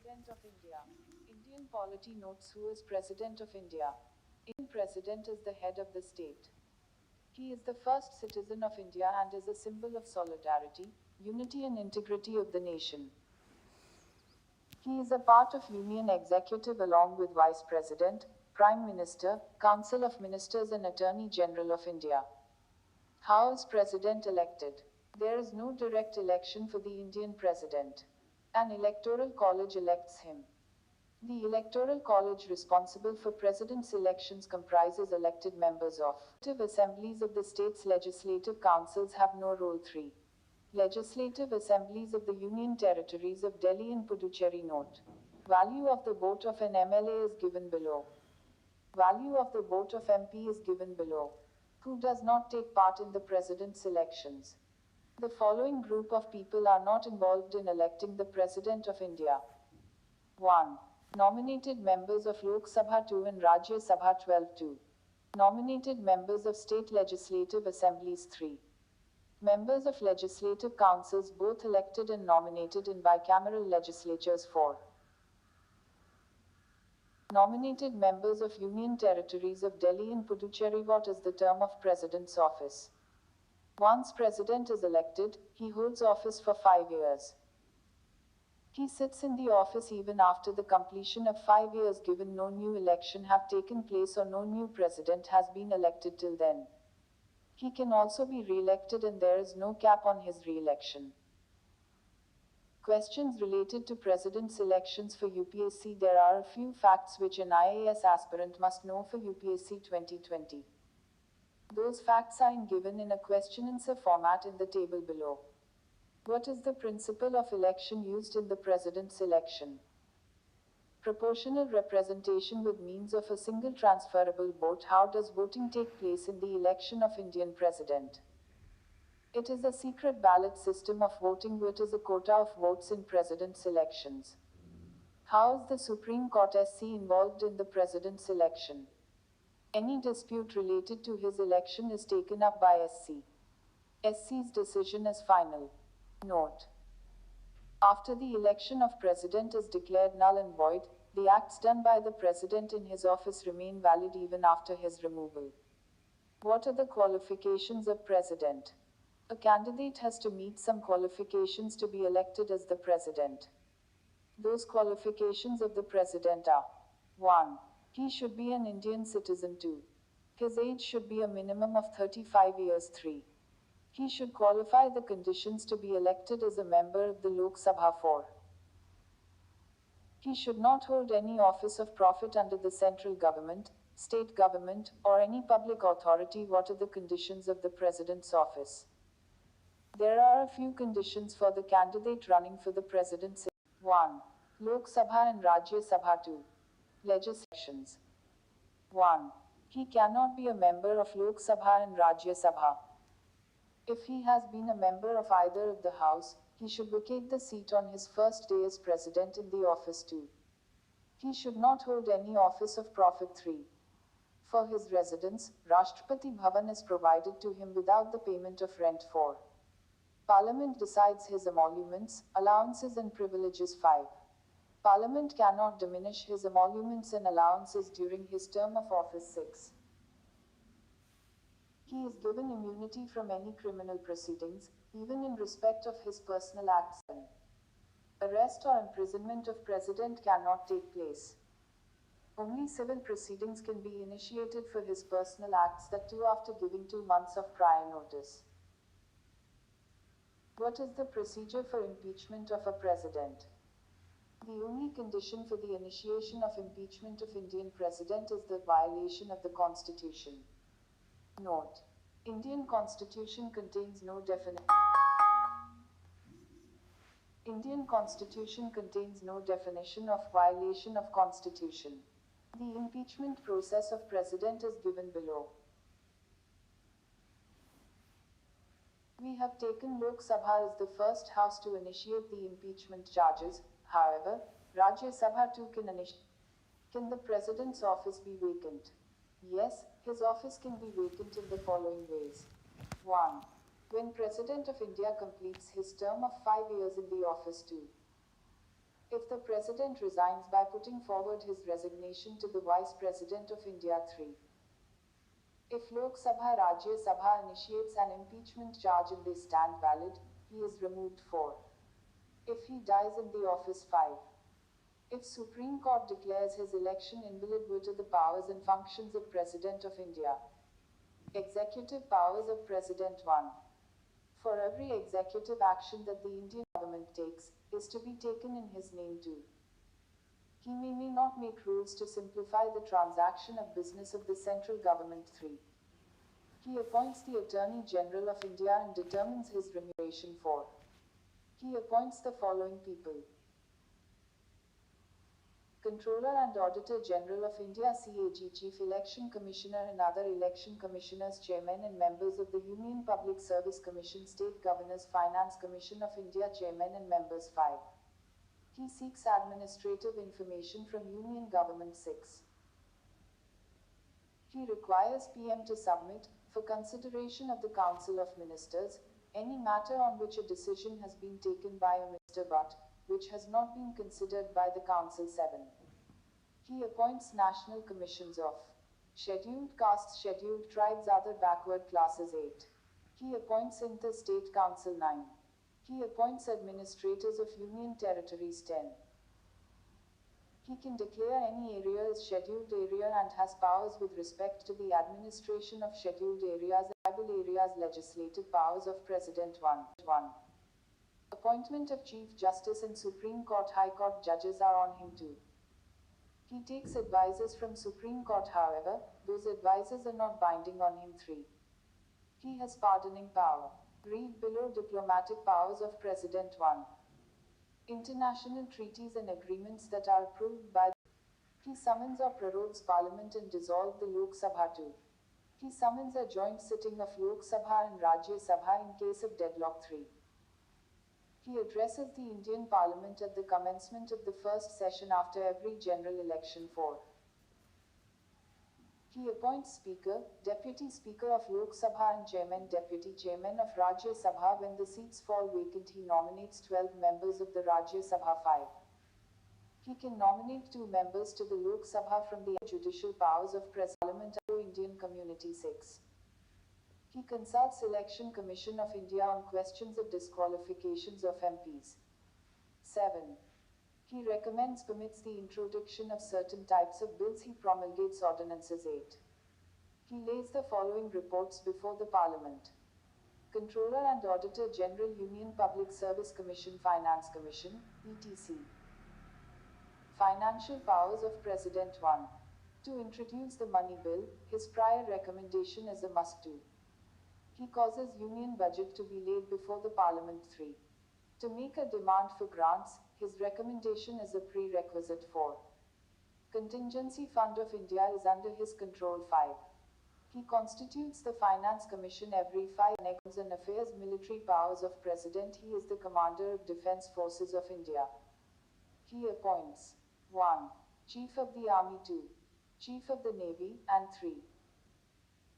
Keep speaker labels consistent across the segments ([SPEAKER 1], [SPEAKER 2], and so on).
[SPEAKER 1] President of India. Indian polity notes who is President of India. Indian President is the head of the state. He is the first citizen of India and is a symbol of solidarity, unity and integrity of the nation. He is a part of Union Executive along with Vice President, Prime Minister, Council of Ministers and Attorney General of India. How is President elected? There is no direct election for the Indian President. An electoral college elects him. The electoral college responsible for president's elections comprises elected members of assemblies of the state's legislative councils have no role. 3. Legislative assemblies of the Union Territories of Delhi and Puducherry note. Value of the vote of an MLA is given below. Value of the vote of MP is given below. Who does not take part in the president's elections? The following group of people are not involved in electing the President of India. 1. Nominated members of Lok Sabha 2 and Rajya Sabha 12-2. Nominated members of state legislative assemblies 3. Members of legislative councils both elected and nominated in bicameral legislatures 4. Nominated members of Union Territories of Delhi and Puducherry. What is the term of President's office? Once President is elected, he holds office for 5 years. He sits in the office even after the completion of 5 years given no new election have taken place or no new president has been elected till then. He can also be re-elected and there is no cap on his re-election. Questions related to President's elections for UPSC. There are a few facts which an IAS aspirant must know for UPSC 2020. Those facts are given in a question-answer format in the table below. What is the principle of election used in the President's election? Proportional representation with means of a single transferable vote. How does voting take place in the election of Indian President? It is a secret ballot system of voting which is a quota of votes in President's elections. How is the Supreme Court SC involved in the President's election? Any dispute related to his election is taken up by SC. SC's decision is final. Note: after the election of President is declared null and void, the acts done by the President in his office remain valid even after his removal. What are the qualifications of President? A candidate has to meet some qualifications to be elected as the President. Those qualifications of the President are: 1. He should be an Indian citizen. 2. His age should be a minimum of 35 years. 3. He should qualify the conditions to be elected as a member of the Lok Sabha. 4. He should not hold any office of profit under the central government, state government, or any public authority. What are the conditions of the President's office? There are a few conditions for the candidate running for the President's. 1. Lok Sabha and Rajya Sabha. 2. Legislations. 1. He cannot be a member of Lok Sabha and Rajya Sabha. If he has been a member of either of the house, he should vacate the seat on his first day as President in the office. 2. He should not hold any office of profit. 3. For his residence, Rashtrapati Bhavan is provided to him without the payment of rent. 4. Parliament decides his emoluments, allowances and privileges. 5. Parliament cannot diminish his emoluments and allowances during his term of office. 6. He is given immunity from any criminal proceedings, even in respect of his personal acts. 7. Arrest or imprisonment of President cannot take place. Only civil proceedings can be initiated for his personal acts, that too after giving 2 months of prior notice. What is the procedure for impeachment of a President? The only condition for the initiation of impeachment of Indian President is the violation of the Constitution. Note: Indian Constitution contains no definition of violation of Constitution. The impeachment process of President is given below. We have taken Lok Sabha as the first house to initiate the impeachment charges. However, Rajya Sabha too can initiate. Can the President's office be vacant? Yes, his office can be vacant in the following ways. 1. When President of India completes his term of 5 years in the office. 2. If the President resigns by putting forward his resignation to the Vice President of India 3. If Lok Sabha Rajya Sabha initiates an impeachment charge and they stand valid, he is removed 4. If he dies in the office 5. If Supreme Court declares his election invalid, what are the powers and functions of President of India? Executive powers of President 1. For every executive action that the Indian government takes, is to be taken in his name too. He may not make rules to simplify the transaction of business of the central government 3. He appoints the Attorney General of India and determines his remuneration 4. He appoints the following people: Controller and Auditor General of India CAG, Chief Election Commissioner and other election commissioners, Chairman and members of the Union Public Service Commission, State Governors, Finance Commission of India, Chairman and members 5. He seeks administrative information from Union Government 6. He requires PM to submit, for consideration of the Council of Ministers, any matter on which a decision has been taken by a Mr. But, which has not been considered by the Council 7. He appoints national commissions of scheduled castes, scheduled tribes, other backward classes 8. He appoints Inter-State Council 9. He appoints administrators of Union Territories 10. He can declare any area as scheduled area and has powers with respect to the administration of scheduled areas and tribal areas. Legislative powers of President 1. Appointment of Chief Justice and Supreme Court High Court judges are on him too. He takes advices from Supreme Court, however, those advices are not binding on him 3. He has pardoning power. Read below diplomatic powers of President 1. International treaties and agreements that are approved by. He summons or prorogues Parliament and dissolve the Lok Sabha 2. He summons a joint sitting of Lok Sabha and Rajya Sabha in case of deadlock 3. He addresses the Indian Parliament at the commencement of the first session after every general election 4. He appoints Speaker, Deputy Speaker of Lok Sabha and Chairman, Deputy Chairman of Rajya Sabha. When the seats fall vacant, he nominates 12 members of the Rajya Sabha 5. He can nominate 2 members to the Lok Sabha from the judicial powers of Parliament. Indian Community 6. He consults Election Commission of India on questions of disqualifications of MPs. 7. He recommends permits the introduction of certain types of bills. He promulgates ordinances 8. He lays the following reports before the Parliament: Controller and Auditor General, Union Public Service Commission, Finance Commission, etc. Financial powers of President 1. To introduce the money bill, his prior recommendation is a must do. He causes Union budget to be laid before the Parliament 3. To make a demand for grants, his recommendation is a prerequisite 4. Contingency Fund of India is under his control 5. He constitutes the Finance Commission every 5 years and affairs. Military powers of President. He is the Commander of Defence Forces of India. He appoints 1. Chief of the Army 2. Chief of the Navy, and 3.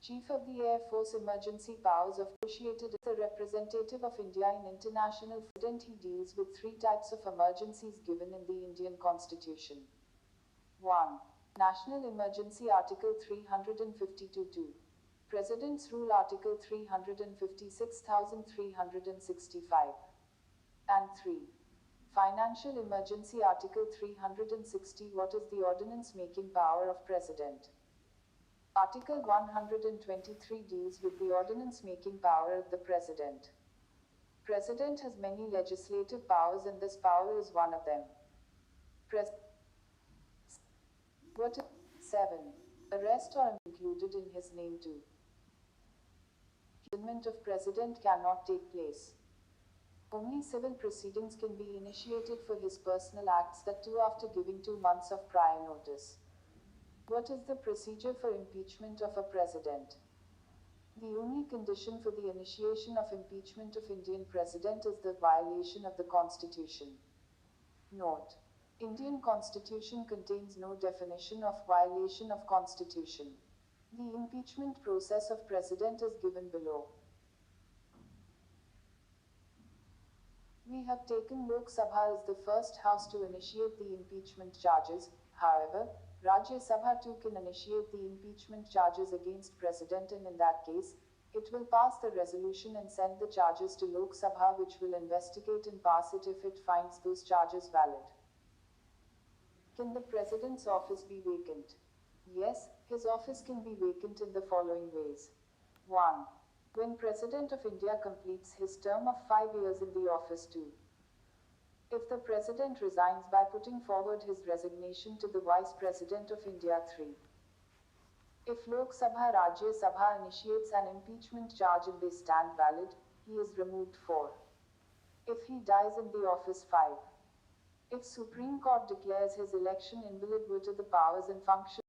[SPEAKER 1] Chief of the Air Force. Emergency powers of associated the representative of India in international president. He deals with 3 types of emergencies given in the Indian Constitution. 1. National Emergency Article 352(2). President's Rule Article 356,365. And 3. Financial Emergency Article 360. What is the ordinance making power of President? Article 123 deals with the ordinance making power of the President. President has many legislative powers and this power is one of them. What 7. Arrest or included in his name too. Imprisonment of President cannot take place. Only civil proceedings can be initiated for his personal acts, that too after giving 2 months of prior notice. What is the procedure for impeachment of a president? The only condition for the initiation of impeachment of Indian president is the violation of the Constitution. Note: Indian Constitution contains no definition of violation of Constitution. The impeachment process of president is given below. We have taken Lok Sabha as the first house to initiate the impeachment charges. However, Rajya Sabha too can initiate the impeachment charges against President, and in that case, it will pass the resolution and send the charges to Lok Sabha, which will investigate and pass it if it finds those charges valid. Can the President's office be vacant? Yes, his office can be vacant in the following ways. 1. When President of India completes his term of 5 years in the office. 2. If the President resigns by putting forward his resignation to the Vice President of India. 3. If Lok Sabha Rajya Sabha initiates an impeachment charge and they stand valid, he is removed. 4. If he dies in the office. 5. If Supreme Court declares his election invalid due to the powers and functions